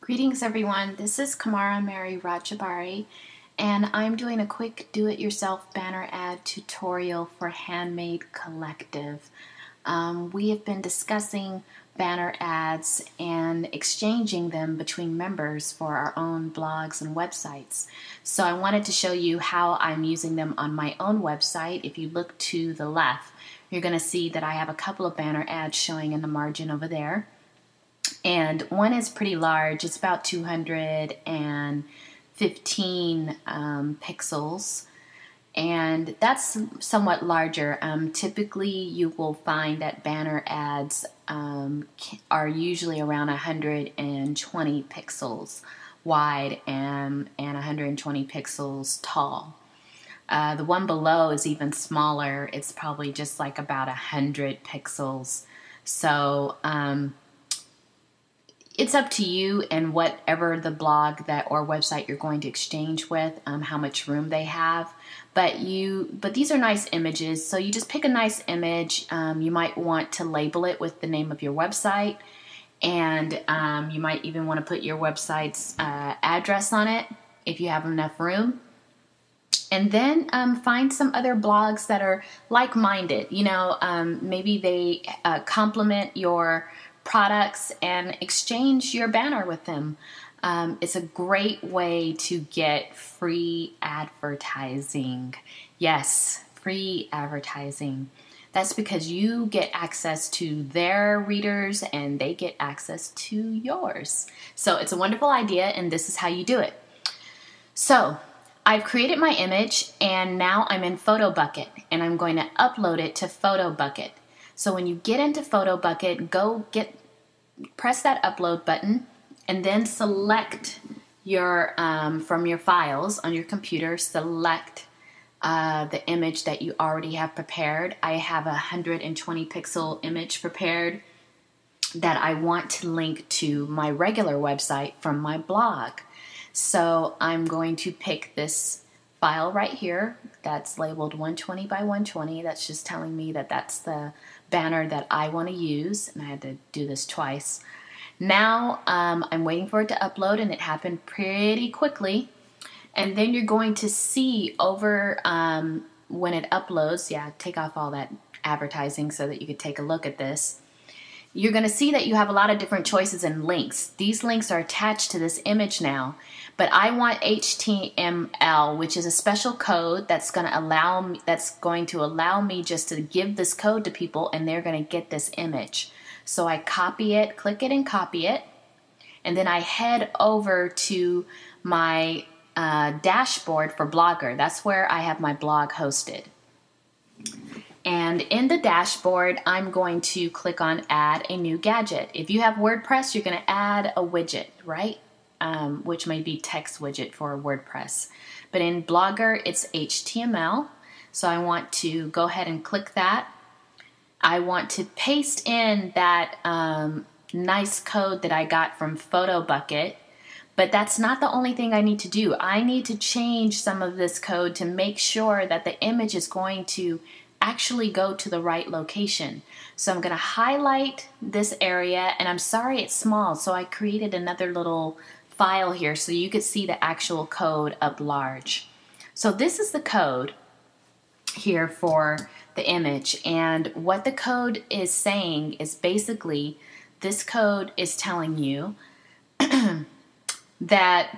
Greetings everyone, this is Camara, Meri, Rajabari, and I'm doing a quick do-it-yourself banner ad tutorial for Handmade Collective. We have been discussing banner ads and exchanging them between members for our own blogs and websites. So I wanted to show you how I'm using them on my own website. If you look to the left, you're going to see that I have a couple of banner ads showing in the margin over there. And one is pretty large. It's about 215 pixels, and that's somewhat larger. Typically, you will find that banner ads are usually around 120 pixels wide and 120 pixels tall. The one below is even smaller. It's probably just like about 100 pixels. So it's up to you and whatever the blog or website you're going to exchange with, how much room they have. But these are nice images, so you just pick a nice image. You might want to label it with the name of your website, and you might even want to put your website's address on it if you have enough room. And then find some other blogs that are like-minded. You know, maybe they complement your products and exchange your banner with them. It's a great way to get free advertising. Yes, free advertising. That's because you get access to their readers and they get access to yours. So it's a wonderful idea, and this is how you do it. So I've created my image, and now I'm in PhotoBucket, and I'm going to upload it to PhotoBucket. So when you get into PhotoBucket, press that upload button, and then select your from your files on your computer, select the image that you already have prepared. I have a 120 pixel image prepared that I want to link to my regular website from my blog. So I'm going to pick this file right here that's labeled 120 by 120. That's just telling me that that's the banner that I want to use, and I had to do this twice. Now I'm waiting for it to upload, and it happened pretty quickly. And then you're going to see over when it uploads, take off all that advertising so that you could take a look at this. You're going to see that you have a lot of different choices and links. These links are attached to this image now, but I want HTML, which is a special code that's going to allow me just to give this code to people, and they're going to get this image. So I copy it, click it and copy it, and then I head over to my dashboard for Blogger. That's where I have my blog hosted. And in the dashboard, I'm going to click on Add a New Gadget. If you have WordPress, you're going to add a widget, right? Which may be text widget for WordPress. But in Blogger, it's HTML. So I want to go ahead and click that. I want to paste in that nice code that I got from PhotoBucket. But that's not the only thing I need to do. I need to change some of this code to make sure that the image is going to actually go to the right location. So I'm going to highlight this area, and I'm sorry it's small, so I created another little file here so you could see the actual code up large. So this is the code here for the image, and what the code is saying is basically this code is telling you that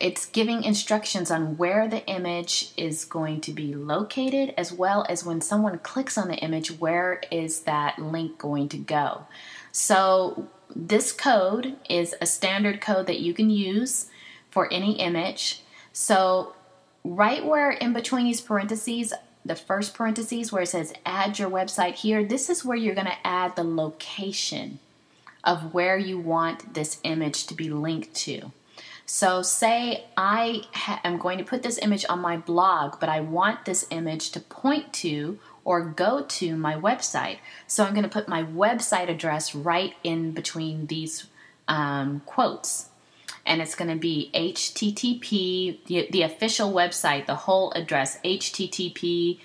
it's giving instructions on where the image is going to be located, as well as when someone clicks on the image, where is that link going to go. So this code is a standard code that you can use for any image. So right where in between these parentheses, the first parentheses where it says add your website here, this is where you're going to add the location of where you want this image to be linked to. So say I am going to put this image on my blog, but I want this image to point to or go to my website. So I'm going to put my website address right in between these quotes. And it's going to be HTTP, the official website, the whole address, HTTP://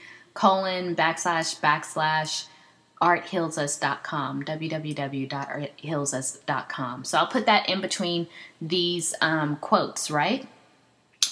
arthealsus.com, www.arthealsus.com. So I'll put that in between these quotes, right?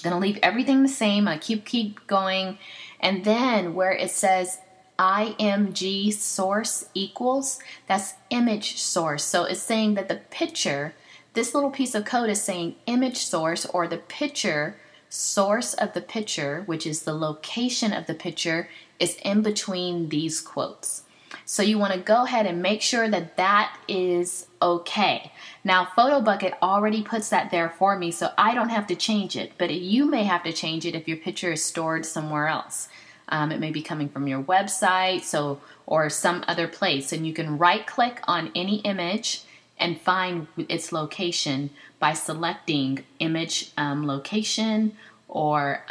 Gonna leave everything the same. I keep going, and then where it says img source equals, that's image source. So it's saying that the picture, this little piece of code is saying image source, or the picture source of the picture, which is the location of the picture, is in between these quotes. So you want to go ahead and make sure that that is okay. Now, PhotoBucket already puts that there for me, so I don't have to change it, but you may have to change it if your picture is stored somewhere else. It may be coming from your website, or some other place, and you can right-click on any image and find its location by selecting image location or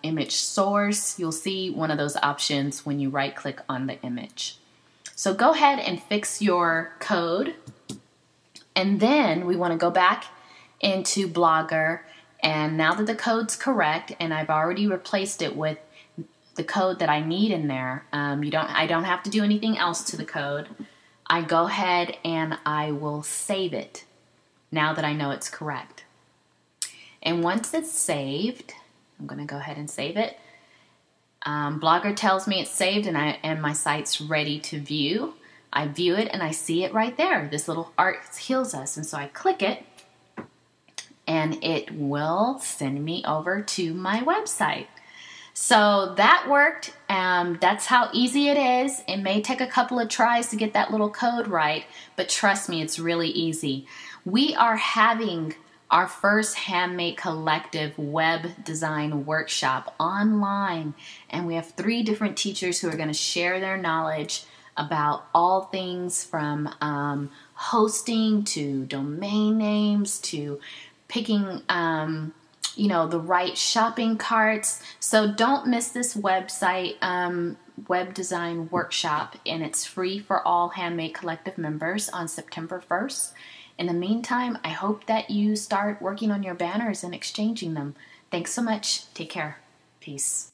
image source. You'll see one of those options when you right-click on the image. So go ahead and fix your code, and then we want to go back into Blogger, and now that the code's correct, and I've already replaced it with the code that I need in there, I don't have to do anything else to the code. I go ahead and I will save it now that I know it's correct. And once it's saved, I'm going to go ahead and save it. Blogger tells me it's saved and my site's ready to view. I view it and I see it right there. This little Art Heals Us. And so I click it and it will send me over to my website. So that worked. That's how easy it is. It may take a couple of tries to get that little code right, but trust me, it's really easy. We are having our first Handmade Collective web design workshop online, and we have 3 different teachers who are going to share their knowledge about all things from hosting to domain names to picking the right shopping carts. So don't miss this website web design workshop, and it's free for all Handmade Collective members on September 1st. In the meantime, I hope that you start working on your banners and exchanging them. Thanks so much. Take care. Peace.